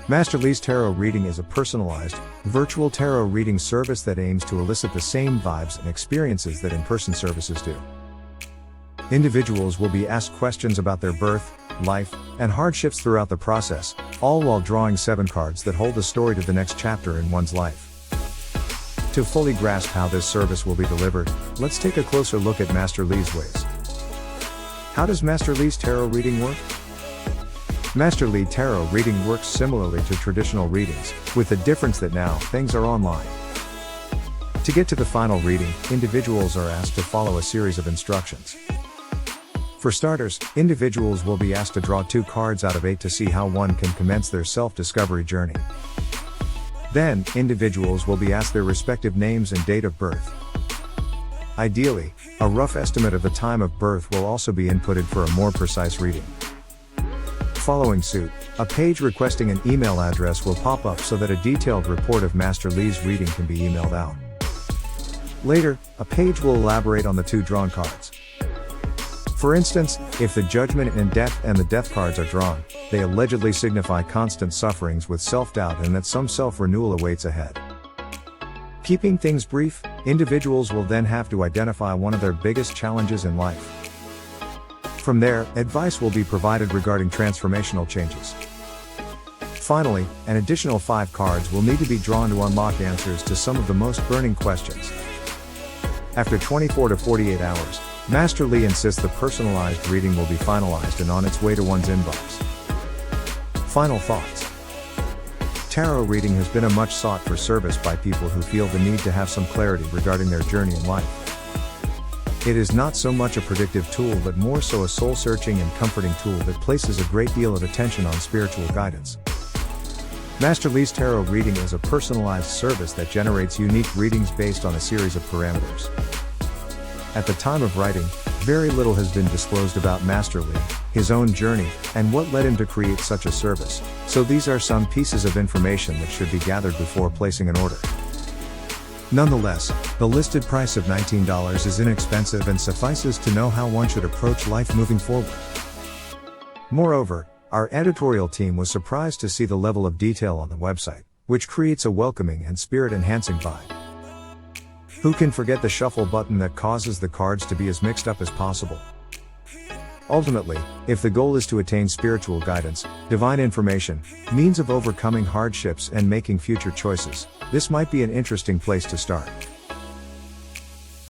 Master Lee's Tarot Reading is a personalized, virtual tarot reading service that aims to elicit the same vibes and experiences that in-person services do. Individuals will be asked questions about their birth, life, and hardships throughout the process, all while drawing 7 cards that hold the story to the next chapter in one's life. To fully grasp how this service will be delivered, let's take a closer look at Master Lee's ways. How does Master Lee's Tarot Reading work? Master Lee Tarot Reading works similarly to traditional readings, with the difference that now things are online. To get to the final reading, individuals are asked to follow a series of instructions. For starters, individuals will be asked to draw 2 cards out of 8 to see how one can commence their self-discovery journey. Then, individuals will be asked their respective names and date of birth. Ideally, a rough estimate of the time of birth will also be inputted for a more precise reading. Following suit, a page requesting an email address will pop up so that a detailed report of Master Lee's reading can be emailed out. Later, a page will elaborate on the 2 drawn cards. For instance, if the Judgment and Death and the Death cards are drawn, they allegedly signify constant sufferings with self-doubt and that some self-renewal awaits ahead. Keeping things brief, individuals will then have to identify one of their biggest challenges in life. From there, advice will be provided regarding transformational changes. Finally, an additional 5 cards will need to be drawn to unlock answers to some of the most burning questions. After 24 to 48 hours, Master Lee insists the personalized reading will be finalized and on its way to one's inbox. Final thoughts. Tarot reading has been a much sought for service by people who feel the need to have some clarity regarding their journey in life. It is not so much a predictive tool but more so a soul-searching and comforting tool that places a great deal of attention on spiritual guidance. Master Lee's Tarot Reading is a personalized service that generates unique readings based on a series of parameters. At the time of writing, very little has been disclosed about Master Lee, his own journey, and what led him to create such a service, so these are some pieces of information that should be gathered before placing an order. Nonetheless, the listed price of $19 is inexpensive and suffices to know how one should approach life moving forward. Moreover, our editorial team was surprised to see the level of detail on the website, which creates a welcoming and spirit-enhancing vibe. Who can forget the shuffle button that causes the cards to be as mixed up as possible? Ultimately, if the goal is to attain spiritual guidance, divine information, means of overcoming hardships and making future choices, this might be an interesting place to start.